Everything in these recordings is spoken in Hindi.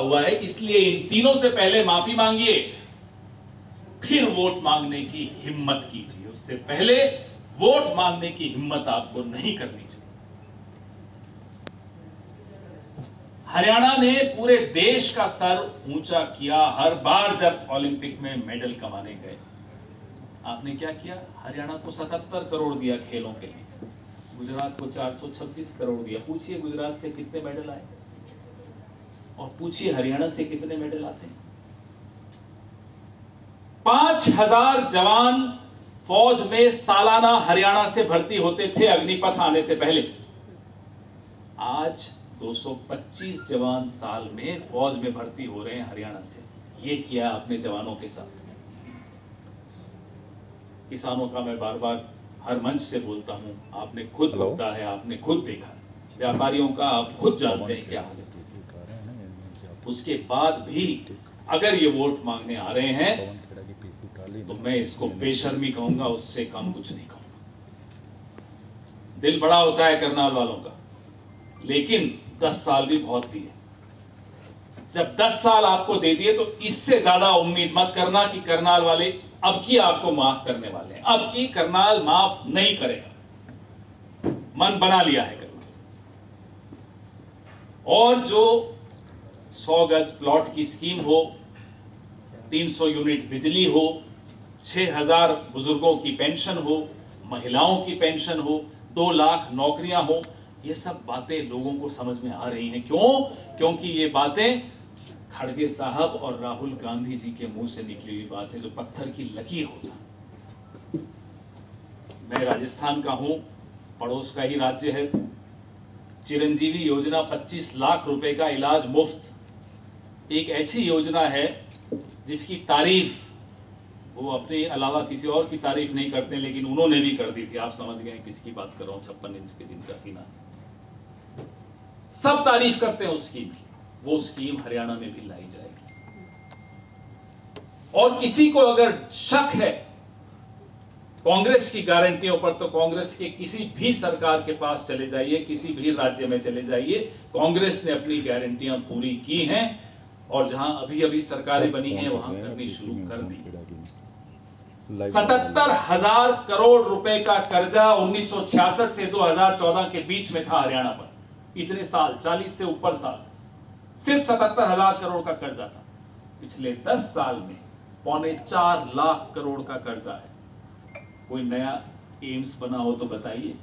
हुआ है, इसलिए इन तीनों से पहले माफी मांगिए, फिर वोट मांगने की हिम्मत कीजिए। उससे पहले वोट मांगने की हिम्मत आपको नहीं करनी चाहिए। हरियाणा ने पूरे देश का सर ऊंचा किया हर बार जब ओलंपिक में मेडल कमाने गए। आपने क्या किया? हरियाणा को 77 करोड़ दिया खेलों के लिए, गुजरात को 426 करोड़ दिया। पूछिए गुजरात से कितने मेडल आए और पूछिए हरियाणा से कितने मेडल आते हैं। 5000 जवान फौज में सालाना हरियाणा से भर्ती होते थे अग्निपथ आने से पहले। आज 225 जवान साल में फौज में भर्ती हो रहे हैं हरियाणा से। ये किया अपने जवानों के साथ। किसानों का मैं बार बार हर मंच से बोलता हूं, आपने खुद बोलता है, आपने खुद देखा। व्यापारियों का आप खुद जानते हैं क्या हाल है। उसके बाद भी अगर ये वोट मांगने आ रहे हैं तो मैं इसको बेशर्मी कहूंगा, उससे कम कुछ नहीं कहूंगा। दिल बड़ा होता है करनाल वालों का, लेकिन 10 साल भी बहुत दिए। जब 10 साल आपको दे दिए तो इससे ज्यादा उम्मीद मत करना कि करनाल वाले अब की आपको माफ करने वाले हैं। अब की करनाल माफ नहीं करेगा, मन बना लिया है करनाल। और जो 100 गज प्लॉट की स्कीम हो, 300 यूनिट बिजली हो, 6000 बुजुर्गों की पेंशन हो, महिलाओं की पेंशन हो, 2 लाख नौकरियां हो, ये सब बातें लोगों को समझ में आ रही हैं। क्यों? क्योंकि ये बातें खड़गे साहब और राहुल गांधी जी के मुंह से निकली हुई बात है, जो पत्थर की लकीर होता। मैं राजस्थान का हूं, पड़ोस का ही राज्य है। चिरंजीवी योजना 25 लाख रुपए का इलाज मुफ्त एक ऐसी योजना है जिसकी तारीफ वो अपने अलावा किसी और की तारीफ नहीं करते, लेकिन उन्होंने भी कर दी थी। आप समझ गए किसकी बात कर रहा हूं। 56 इंच के जिनका सीना, सब तारीफ करते हैं उस स्कीम की। वो स्कीम हरियाणा में भी लाई जाएगी। और किसी को अगर शक है कांग्रेस की गारंटियों पर, तो कांग्रेस के किसी भी सरकार के पास चले जाइए, किसी भी राज्य में चले जाइए, कांग्रेस ने अपनी गारंटियां पूरी की हैं। और जहां अभी अभी सरकारें बनी हैं वहां करनी शुरू कर दी। 77,000 करोड़ रुपए का कर्जा 1966 से 2014 के बीच में था हरियाणा पर। इतने साल, 40 से ऊपर साल, सिर्फ 77,000 करोड़ का कर्जा था। पिछले 10 साल में 4.25 लाख करोड़ का कर्जा है। कोई नया एम्स बना हो तो बताइए,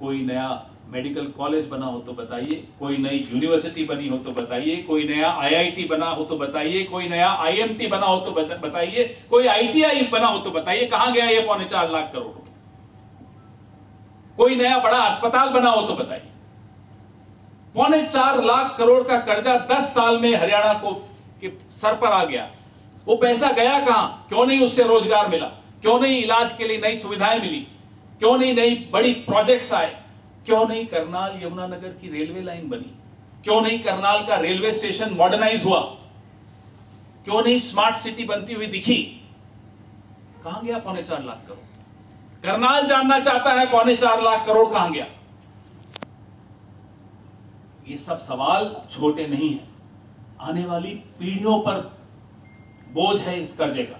कोई नया मेडिकल कॉलेज बना हो तो बताइए, कोई नई यूनिवर्सिटी बनी हो तो बताइए, कोई नया आईआईटी बना हो तो बताइए, कोई नया आईएमटी बना हो तो बताइए, कोई आईटीआई बना हो तो बताइए। कहां गया ये 4.25 लाख करोड़ रुपए? कोई नया बड़ा अस्पताल बना हो तो बताइए। 4.25 लाख करोड़ का कर्जा 10 साल में हरियाणा को के सर पर आ गया। वो पैसा गया कहां? क्यों नहीं उससे रोजगार मिला? क्यों नहीं इलाज के लिए नई सुविधाएं मिली? क्यों नहीं नई बड़ी प्रोजेक्ट्स आए? क्यों नहीं करनाल यमुनानगर की रेलवे लाइन बनी? क्यों नहीं करनाल का रेलवे स्टेशन मॉडर्नाइज हुआ? क्यों नहीं स्मार्ट सिटी बनती हुई दिखी? कहां गया 4.25 लाख करोड़? करनाल जानना चाहता है 4.25 लाख करोड़ कहां गया। ये सब सवाल छोटे नहीं है, आने वाली पीढ़ियों पर बोझ है इस कर्जे का।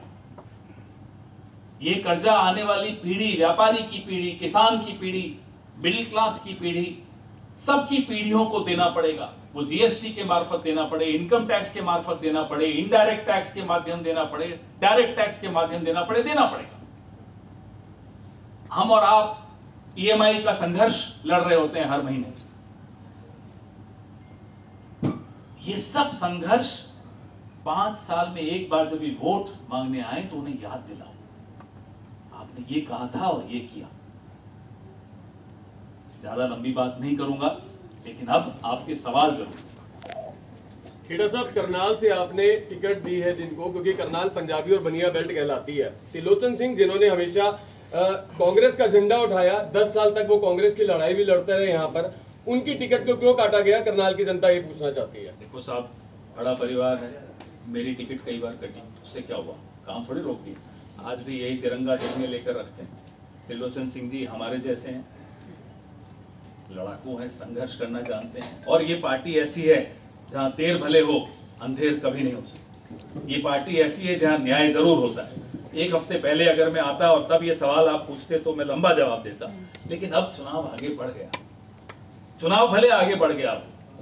ये कर्जा आने वाली पीढ़ी, व्यापारी की पीढ़ी, किसान की पीढ़ी, मिडिल क्लास की पीढ़ी, सबकी पीढ़ियों को देना पड़ेगा। वो जीएसटी के मार्फत देना पड़े, इनकम टैक्स के मार्फत देना पड़े, इनडायरेक्ट टैक्स के माध्यम देना पड़े, डायरेक्ट टैक्स के माध्यम देना पड़े, देना पड़ेगा। हम और आप ईएमआई का संघर्ष लड़ रहे होते हैं हर महीने। ये सब संघर्ष 5 साल में एक बार जब भी वोट मांगने आए तो उन्हें याद दिलाओ, आपने ये कहा था और ये किया। ज्यादा लंबी बात नहीं करूंगा, लेकिन अब आपके सवाल जरूर। खेड़ा साहब, करनाल से आपने टिकट दी है जिनको, क्योंकि करनाल पंजाबी और बनिया बेल्ट कहलाती है। त्रिलोचन सिंह जिन्होंने हमेशा कांग्रेस का झंडा उठाया, 10 साल तक वो कांग्रेस की लड़ाई भी लड़ते रहे यहाँ पर, उनकी टिकट को क्यों काटा गया? करनाल की जनता ये पूछना चाहती है। देखो साहब, बड़ा परिवार है, मेरी टिकट कई बार कटी, उससे क्या हुआ? काम थोड़ी रोक दी। आज भी यही तिरंगा जेब में लेकर रखते हैं। त्रिलोचन सिंह जी हमारे जैसे हैं, लड़ाकू हैं, संघर्ष करना जानते हैं। और ये पार्टी ऐसी है जहां देर भले हो अंधेर कभी नहीं हो सकती। ये पार्टी ऐसी है जहां न्याय जरूर होता है। एक हफ्ते पहले अगर मैं आता और तब ये सवाल आप पूछते तो मैं लंबा जवाब देता, लेकिन अब चुनाव आगे बढ़ गया, चुनाव भले आगे बढ़ गया,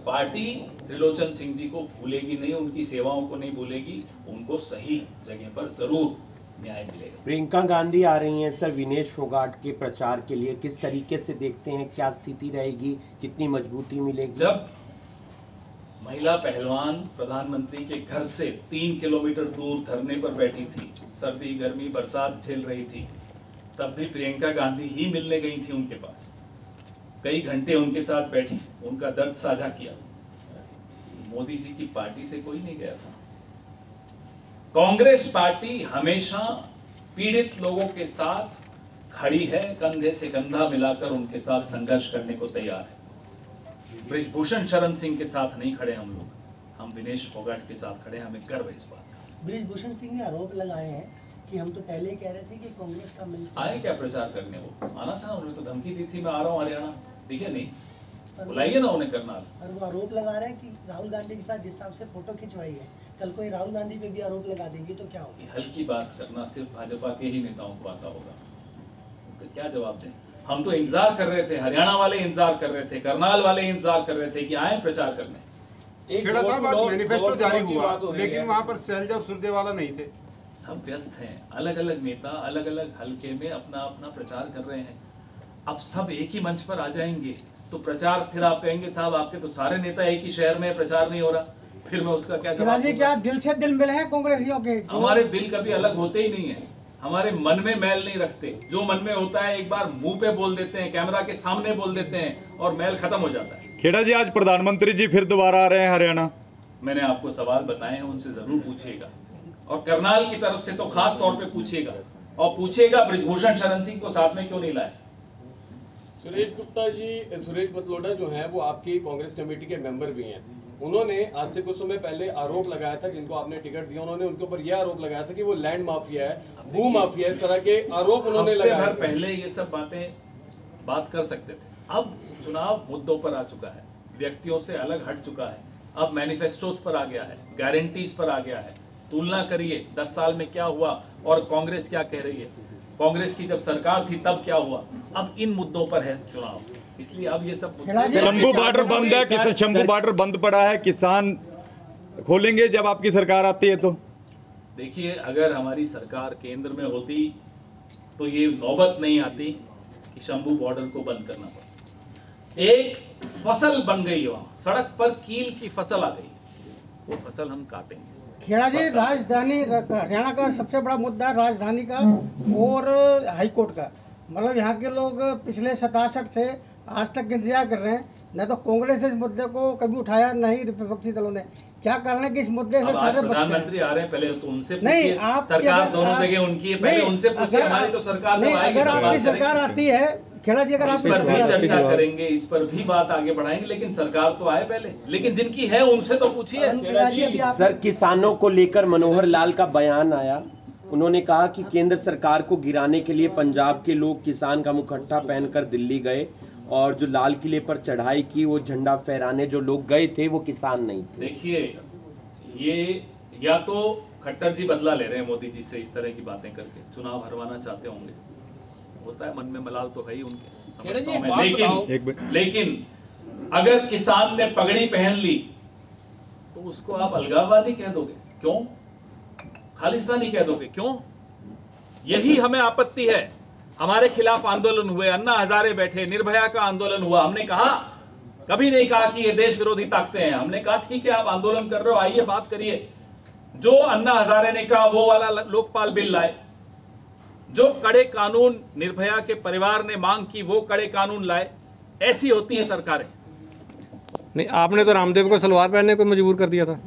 पार्टी त्रिलोचन सिंह जी को भूलेगी नहीं, उनकी सेवाओं को नहीं भूलेगी, उनको सही जगह पर जरूर न्याय मिलेगा। प्रियंका गांधी आ रही हैं सर विनेश फोगाट के प्रचार के लिए, किस तरीके से देखते हैं, क्या स्थिति रहेगी, कितनी मजबूती मिलेगी? जब महिला पहलवान प्रधानमंत्री के घर से 3 किलोमीटर दूर धरने पर बैठी थी, सर्दी गर्मी बरसात झेल रही थी, तब भी प्रियंका गांधी ही मिलने गई थी उनके पास, कई घंटे उनके साथ बैठी, उनका दर्द साझा किया। मोदी जी की पार्टी से कोई नहीं गया था। कांग्रेस पार्टी हमेशा पीड़ित लोगों के साथ खड़ी है, कंधे से कंधा मिलाकर उनके साथ संघर्ष करने को तैयार है। बृजभूषण शरण सिंह के साथ नहीं खड़े हम लोग, हम विनेश फोगाट के साथ खड़े, हमें गर्व है इस बात का। बृजभूषण सिंह ने आरोप लगाए हैं कि हम तो पहले ही कह रहे थे कि कांग्रेस का मिलकर आए क्या प्रचार करने, वो आना था, उन्होंने तो धमकी दी थी मैं आ रहा हूँ हरियाणा, दिखे नहीं, बुलाइए ना उन्हें करनाल। और वो आरोप लगा रहे हैं कि राहुल गांधी के साथ जिस हिसाब से फोटो खिंचवाई है, कल कोई राहुल गांधी पे भी आरोप लगा देंगे तो क्या होगा? हल्की बात करना सिर्फ भाजपा के ही नेताओं को आता होगा, तो क्या जवाब दें? हम तो इंतजार कर रहे थे, हरियाणा वाले इंतजार कर रहे थे, करनाल वाले इंतजार कर रहे थे कि आए प्रचार करने। खेड़ा साहब आज मैनिफेस्टो जारी हुआ, लेकिन वहां पर सैलजा और सुरजेवाला नहीं थे। सब व्यस्त हैं, अलग अलग नेता अलग अलग हलके में अपना अपना प्रचार कर रहे हैं। अब सब एक ही मंच पर आ जाएंगे तो प्रचार, फिर आप कहेंगे साहब आपके तो सारे नेता एक ही शहर में प्रचार नहीं हो रहा, फिर मैं उसका क्या जवाब दूंगा? क्या दिल से दिल मिले हैं कांग्रेसियों के? हमारे दिल कभी अलग होते ही नहीं है, हमारे मन में मैल नहीं रखते, जो मन में होता है एक बार मुंह पे बोल देते हैं, कैमरा के सामने बोल देते हैं और मैल खत्म हो जाता है। खेड़ा जी आज प्रधानमंत्री जी फिर दोबारा आ रहे हैं हरियाणा, मैंने आपको सवाल बताए हैं, उनसे जरूर पूछिएगा, और करनाल की तरफ से तो खास तौर पे पूछिएगा, और पूछिएगा बृजभूषण शरण सिंह को साथ में क्यों नहीं लाए। सुरेश गुप्ता जी, सुरेश बतलोडा जो हैं वो आपकी कांग्रेस कमेटी के मेंबर भी हैं। उन्होंने आज से कुछ समय पहले आरोप लगाया था, जिनको आपने टिकट दिया उन्होंने उनके ऊपर यह आरोप लगाया था कि वो लैंड माफिया है, भू माफिया है, इस तरह के आरोप उन्होंने लगाए। पहले ये सब बात कर सकते थे, अब चुनाव मुद्दों पर आ चुका है, व्यक्तियों से अलग हट चुका है, अब मैनिफेस्टोस पर आ गया है, गारंटीज पर आ गया है। तुलना करिए 10 साल में क्या हुआ और कांग्रेस क्या कह रही है, कांग्रेस की जब सरकार थी तब क्या हुआ, अब इन मुद्दों पर है चुनाव, इसलिए अब ये सब शंभू बॉर्डर बंद है, शंभू बॉर्डर बंद पड़ा है, किसान खोलेंगे जब आपकी सरकार आती है तो। देखिए अगर हमारी सरकार केंद्र में होती तो ये नौबत नहीं आती कि शंभू बॉर्डर को बंद करना पड़ा। एक फसल बन गई, वहां सड़क पर कील की फसल आ गई, वो फसल हम काटेंगे। खेड़ा जी, राजधानी हरियाणा का सबसे बड़ा मुद्दा राजधानी का और हाईकोर्ट का, मतलब यहाँ के लोग पिछले 67 से आज तक इंतजार कर रहे हैं, न तो कांग्रेस इस मुद्दे को कभी उठाया, नहीं विपक्षी दलों ने। क्या कारण है कि इस मुद्दे से सारे प्रधानमंत्री आ रहे हैं, पहले तो उनसे नहीं, आप सरकार दोनों जगह उनकी है, पहले उनसे पूछिए, हमारी तो सरकार नहीं, अगर आपकी सरकार आती है खेड़ा जी, अगर आपकी सरकार चर्चा करेंगे, इस पर भी बात आगे बढ़ाएंगे, लेकिन सरकार तो आए पहले, लेकिन जिनकी है उनसे तो पूछिए। सर किसानों को लेकर मनोहर लाल का बयान आया, उन्होंने कहा कि केंद्र सरकार को गिराने के लिए पंजाब के लोग किसान का मुखट्टा पहनकर दिल्ली गए और जो लाल किले पर चढ़ाई की, वो झंडा फहराने जो लोग गए थे वो किसान नहीं थे। देखिए ये या तो खट्टर जी बदला ले रहे हैं मोदी जी से इस तरह की बातें करके, चुनाव हरवाना चाहते होंगे, होता है मन में मलाल तो है ही उनके, समझता हूं मैं, लेकिन अगर किसान ने पगड़ी पहन ली तो उसको आप अलगाववादी कह दोगे, क्यों खालिस्तानी कह दोगे, क्यों? यही हमें आपत्ति है। हमारे खिलाफ आंदोलन हुए, अन्ना हजारे बैठे, निर्भया का आंदोलन हुआ, हमने कहा, कभी नहीं कहा कि ये देश विरोधी ताकतें हैं, हमने कहा ठीक है आप आंदोलन कर रहे हो, आइए बात करिए। जो अन्ना हजारे ने कहा वो वाला लोकपाल बिल लाए, जो कड़े कानून निर्भया के परिवार ने मांग की वो कड़े कानून लाए। ऐसी होती है सरकारें। नहीं, आपने तो रामदेव को सलवार पहनने को मजबूर कर दिया था।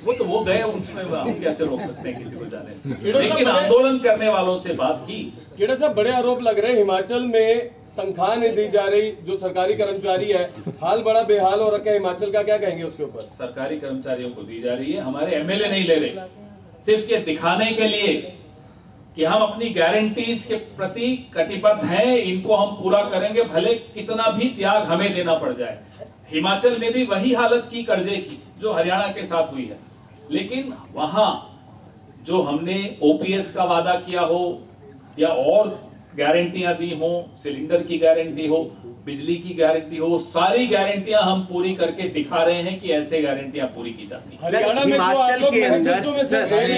वो तो वो गए, उसमें हम कैसे रोक सकते हैं किसी को जाने से, लेकिन आंदोलन करने वालों से बात की। खेड़ा साहब, बड़े आरोप लग रहे हैं, हिमाचल में तनख्वाह नहीं दी जा रही, जो सरकारी कर्मचारी है, हाल बड़ा बेहाल हो रखा है हिमाचल का, क्या कहेंगे उसके ऊपर? सरकारी कर्मचारियों को दी जा रही है, हमारे एमएलए नहीं ले रहे, सिर्फ ये दिखाने के लिए कि हम अपनी गारंटीज के प्रति कटिबद्ध हैं, इनको हम पूरा करेंगे, भले कितना भी त्याग हमें देना पड़ जाए। हिमाचल में भी वही हालत की कर्जे की जो हरियाणा के साथ हुई है। लेकिन वहां जो हमने ओपीएस का वादा किया हो या और गारंटियां दी हो, सिलेंडर की गारंटी हो, बिजली की गारंटी हो, सारी गारंटियां हम पूरी करके दिखा रहे हैं कि ऐसे गारंटियां पूरी की जाती हैं। हरियाणा में हिमाचल के अंदर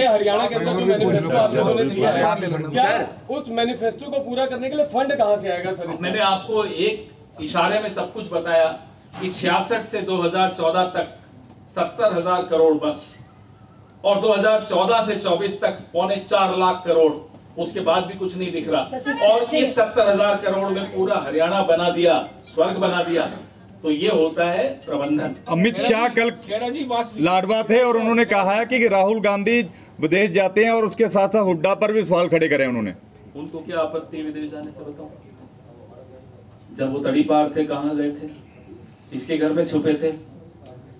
हरियाणा के अंदर जो मैनिफेस्टो आप लोगों ने दिया है, क्या उस मैनिफेस्टो को पूरा करने के लिए फंड कहां से आएगा सर? मैंने आपको एक इशारे में सब कुछ बताया कि 66 से 2014 तक 70,000 करोड़ बस, और 2014 से 24 तक 4.25 लाख करोड़, उसके बाद भी कुछ नहीं दिख रहा। और इस 70,000 करोड़ में पूरा हरियाणा बना दिया, स्वर्ग बना दिया। तो ये होता है प्रबंधन। अमित शाह कल लाडवा थे और उन्होंने कहा है कि राहुल गांधी विदेश जाते हैं और उसके साथ साथ हुड्डा पर भी सवाल खड़े करे उन्होंने। उनको क्या आपत्ति है विदेश जाने से, बताओ? जब वो तड़ी पार थे कहाँ गए थे? इसके घर में छुपे थे?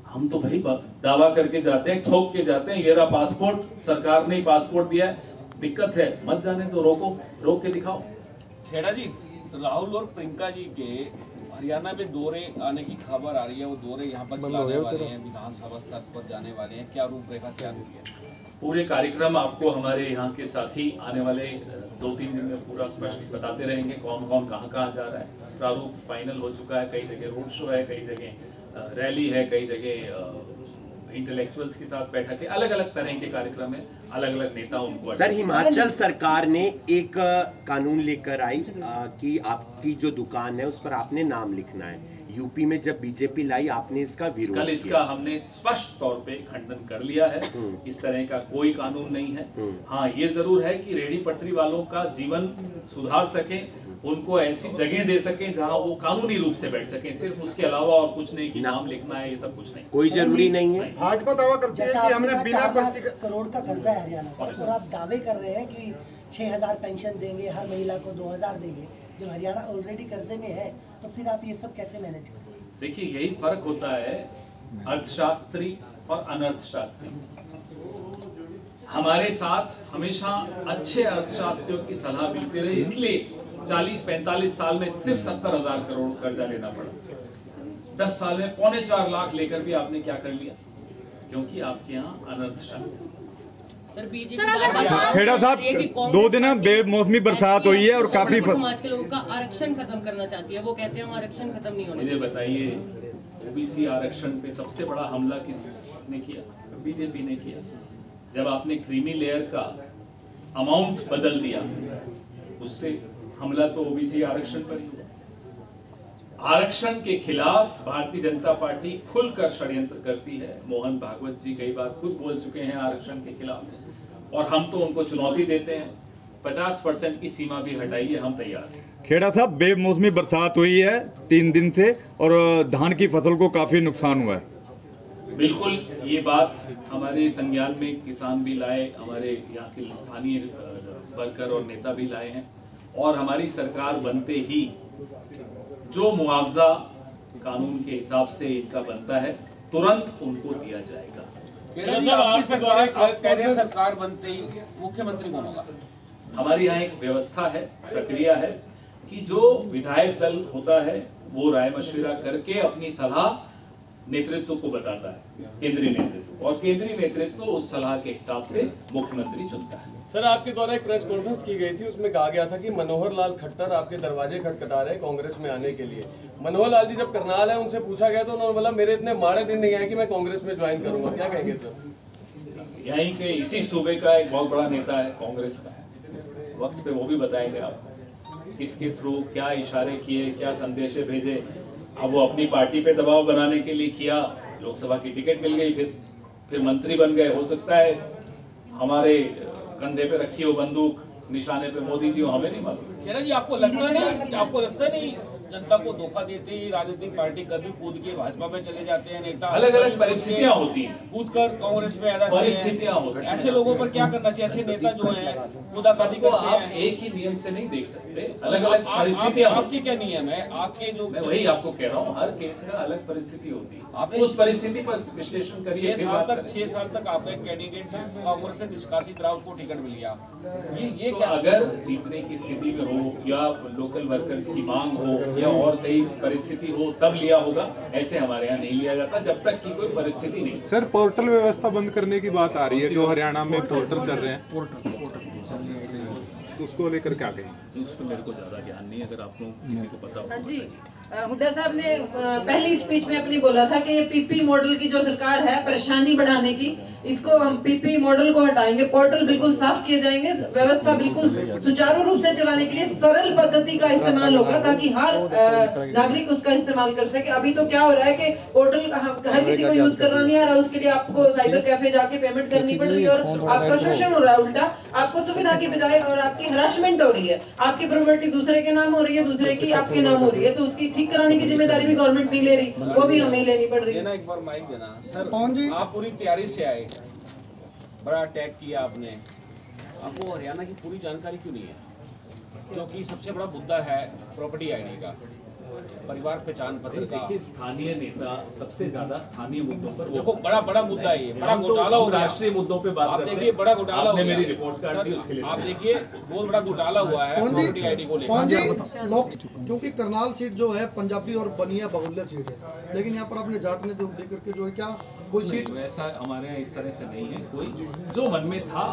हम तो भाई दावा करके जाते हैं, ठोक के जाते हैं, ये रहा पासपोर्ट, सरकार ने पासपोर्ट दिया है, दिक्कत है मत जाने तो रोको, रोक के दिखाओ। खेड़ा जी, राहुल और प्रियंका जी के हरियाणा में दौरे आने की खबर आ रही है, वो दौरे यहाँ पर चलाने वाले हैं, विधानसभा स्तर पर जाने वाले हैं, क्या रूपरेखा तैयार हुई है? पूरे कार्यक्रम आपको हमारे यहाँ के साथी आने वाले 2-3 दिन में पूरा स्पष्ट बताते रहेंगे, कौन कौन कहाँ जा रहा है। प्रारूप फाइनल हो चुका है, कई जगह रोड शो है, कई जगह रैली है, कई जगह इंटेलेक्चुअल्स के साथ बैठक है, अलग अलग तरह के कार्यक्रम है, अलग अलग नेता उनको। सर, हिमाचल सरकार ने एक कानून लेकर आई कि आपकी जो दुकान है उस पर आपने नाम लिखना है। यूपी में जब बीजेपी लाई आपने इसका विरोध किया। कल इसका हमने स्पष्ट तौर पे खंडन कर लिया है। इस तरह का कोई कानून नहीं है। हाँ, ये जरूर है कि रेहड़ी पटरी वालों का जीवन सुधार सके, उनको ऐसी जगह दे सके जहां वो कानूनी रूप से बैठ सके, सिर्फ उसके अलावा और कुछ नहीं कि नाम लिखना है, ये सब कुछ नहीं, कोई जरूरी नहीं है। भाजपा दावा करती है कि हमने बिना 4 लाख करोड़ का कर्जा है हरियाणा का, और आप दावे कर रहे हैं कि 6,000 पेंशन देंगे, हर महिला को 2,000 देंगे। जब हरियाणा ऑलरेडी कर्जे में है तो फिर आप ये सब कैसे मैनेज करेंगे? देखिए, यही फर्क होता है अर्थशास्त्री और अनर्थशास्त्री। हमारे साथ हमेशा अच्छे अर्थशास्त्रियों की सलाह मिलती रही, इसलिए 40-45 साल में सिर्फ 70,000 करोड़ कर्जा लेना पड़ा। 10 साल में 4.25 लाख लेकर भी आपने क्या कर लिया? क्योंकि आपके यहाँ अनर्थशास्त्री। खेड़ा साहब, 2 दिन बेमौसमी बरसात हुई है और काफी समाज के लोगों का आरक्षण खत्म करना चाहती है, वो कहते हैं हम आरक्षण खत्म नहीं होने। मुझे बताइए, ओबीसी आरक्षण पे सबसे बड़ा हमला किसने किया? बीजेपी ने किया। जब आपने क्रीमी लेयर का अमाउंट बदल दिया, उससे हमला तो ओबीसी आरक्षण पर ही हुआ। आरक्षण के खिलाफ भारतीय जनता पार्टी खुलकर षड्यंत्र करती है। मोहन भागवत जी कई बार खुद बोल चुके हैं आरक्षण के खिलाफ, और हम तो उनको चुनौती देते हैं। 50% की सीमा भी हटाइए, हम तैयार हैं। खेड़ा साहब, बेमौसमी बरसात हुई है 3 दिन से और धान की फसल को काफी नुकसान हुआ है। बिल्कुल, ये बात हमारे संज्ञान में किसान भी लाए, हमारे यहाँ के स्थानीय वर्कर और नेता भी लाए हैं, और हमारी सरकार बनते ही जो मुआवजा कानून के हिसाब से इनका बनता है तुरंत उनको दिया जाएगा। सरकार बनते ही मुख्यमंत्री कौन होगा? हमारी यहाँ एक व्यवस्था है, प्रक्रिया है कि जो विधायक दल होता है वो राय मशविरा करके अपनी सलाह नेतृत्व को बताता है, केंद्रीय नेतृत्व, और केंद्रीय नेतृत्व उस सलाह के हिसाब से मुख्यमंत्री चुनता है। सर, आपके द्वारा एक प्रेस कॉन्फ्रेंस की गई थी, उसमें कहा गया था कि मनोहर लाल खट्टर आपके दरवाजे खटखटा रहे कांग्रेस में आने के लिए। मनोहर लाल जी जब करनाल है, उनसे पूछा गया तो उन्होंने बोला मेरे इतने माड़े दिन नहीं आए कि मैं कांग्रेस में ज्वाइन करूंगा। क्या कहेंगे सर? यहीं के इसी सूबे का एक बहुत बड़ा नेता है कांग्रेस का, वक्त पे वो भी बताएंगे आपको किसके थ्रू क्या इशारे किए, क्या संदेशे भेजे। अब वो अपनी पार्टी पे दबाव बनाने के लिए किया, लोकसभा की टिकट मिल गई, फिर मंत्री बन गए। हो सकता है हमारे कंधे पे रखी हो बंदूक, निशाने पे मोदी जी हो, हमें नहीं मालूम। खेड़ा जी, आपको लगता नहीं जनता को धोखा देते ही राजनीतिक पार्टी कभी कूद के भाजपा में चले जाते हैं नेता? अलग अलग परिस्थितियां होती हैं, कूद कर कांग्रेस में आ जाते हैं, परिस्थितियां होती हैं। ऐसे लोगों पर क्या करना चाहिए? ऐसे नेता जो हैं कूदाकादी करते हैं। आप एक ही नियम से नहीं देख सकते, अलग अलग परिस्थितियां। आपके क्या नियम है? आपके जो, मैं वही आपको कह रहा हूँ, हर केस का अलग परिस्थिति होती है, आप उस परिस्थिति पर विश्लेषण करिए। 6 साल तक आपका एक कैंडिडेट कांग्रेस से निष्कासित रहा, उसको टिकट मिल गया। ये क्या? अगर जीतने की स्थिति में हो या लोकल वर्कर्स की मांग हो या और कई परिस्थिति हो तब लिया होगा, ऐसे हमारे यहाँ नहीं लिया जाता जब तक की कोई परिस्थिति नहीं। सर पोर्टल व्यवस्था बंद करने की बात आ रही है, जो हरियाणा में पोर्टल चल रहे हैं, तो उसको लेकर क्या कहें? उस पर मेरे को ज्यादा ज्ञान नहीं, अगर आप लोग किसी को पता हो। हाँ जी, हुड्डा साहब ने पहली स्पीच में अपनी बोला था कि ये पीपी मॉडल की जो सरकार है परेशानी बढ़ाने की, इसको हम पीपी मॉडल को हटाएंगे, पोर्टल बिल्कुल साफ किए जाएंगे, व्यवस्था बिल्कुल सुचारू रूप से चलाने के लिए सरल पद्धति का इस्तेमाल होगा ताकि हर नागरिक उसका इस्तेमाल कर सके। अभी तो क्या हो रहा है कि पोर्टल हर किसी को यूज करना नहीं आ रहा, उसके लिए आपको साइबर कैफे जाके पेमेंट करनी पड़ रही है और आपका शोषण हो रहा है, उल्टा आपको सुविधा की बजाय और आपकी हरासमेंट हो रही है, आपकी प्रॉपर्टी दूसरे के नाम हो रही है, दूसरे की आपके नाम हो रही है, तो उसकी ठीक कराने की जिम्मेदारी भी गवर्नमेंट नहीं ले रही, वो भी हमें लेनी पड़ रही है। एक बार माइक देना सर, आप पूरी तैयारी से आए, बड़ा अटैक किया आपने, आपको हरियाणा की पूरी जानकारी क्यों नहीं है? क्योंकि सबसे बड़ा मुद्दा है प्रॉपर्टी आईडी का, परिवार पहचान पत्र का। देखिए स्थानीय नेता सबसे ज्यादा स्थानीय मुद्दों पर, देखो बड़ा मुद्दा है ये, बड़ा घोटाला हो गया। राष्ट्रीय मुद्दों पे बात आप देखिए, बड़ा घोटाला हो गया। मेरी रिपोर्ट कार्ड दी उसके लिए आप देखिए बहुत बड़ा घोटाला हुआ है प्रॉपर्टी आईडी को लेकर। लोग क्योंकि करनाल सीट जो है पंजाबी और बनिया बहुल्य सीट है, लेकिन यहाँ पर अपने जाट ने जो देकर के जो है क्या कोई सीट वैसा हमारे यहाँ इस तरह से नहीं है, कोई जो मन में था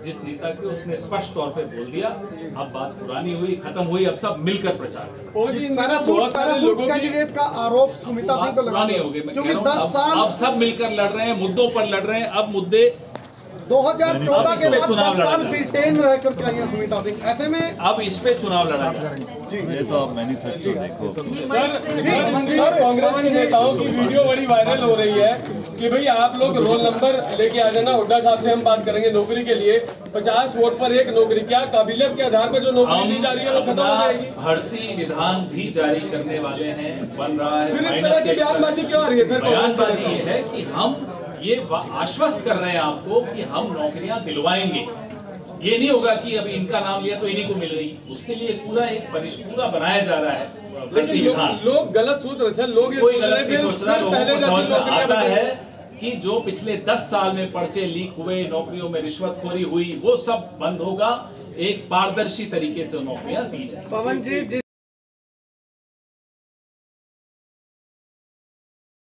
जिस नेता के उसने स्पष्ट तौर पे बोल दिया। अब बात पुरानी हुई, खत्म हुई, अब सब मिलकर प्रचार करें। पैरासूट कैंडिडेट का आरोप सुमिता सिंह पर लगा क्योंकि 10 साल अब सब मिलकर लड़ रहे हैं, मुद्दों पर लड़ रहे हैं। अब मुद्दे 2014 के बाद 10 साल ब्रिटेन में रहकर के आई हैं सुमिता सिंह, ऐसे में अब इस पे चुनाव लड़ा जाएगा। ये तो आप मैनिफेस्टो देखो। सर कांग्रेस के नेताओं की वीडियो बड़ी वायरल हो रही है कि भाई आप लोग रोल नंबर लेके आ जाना, हुड्डा साहब से हम बात करेंगे नौकरी के लिए, 50 वोट पर एक नौकरी। क्या काबिलियत के आधार पर जो नौकरी दी जा रही है वो खत्म हो जाएगी? भर्ती विधान भी जारी करने वाले हैं, बन रहा है। फिर इस तरह की बयानबाजी क्यों आ रही है सर? बयानबाजी ये है कि हम ये आश्वस्त कर रहे हैं आपको कि हम नौकरियां दिलवाएंगे। ये नहीं होगा कि अभी इनका नाम लिया तो इन्हीं को मिल रही, उसके लिए पूरा एक पूरा बनाया जा रहा है भर्ती विधान। लोग गलत सोच रहे हैं, लोग कोई गलत नहीं सोच रहा, लोगों को समझ में आता है कि जो पिछले 10 साल में पर्चे लीक हुए, नौकरियों में रिश्वतखोरी हुई, वो सब बंद होगा। एक पारदर्शी तरीके से नौकरियां दी जाएंगी। पवन जी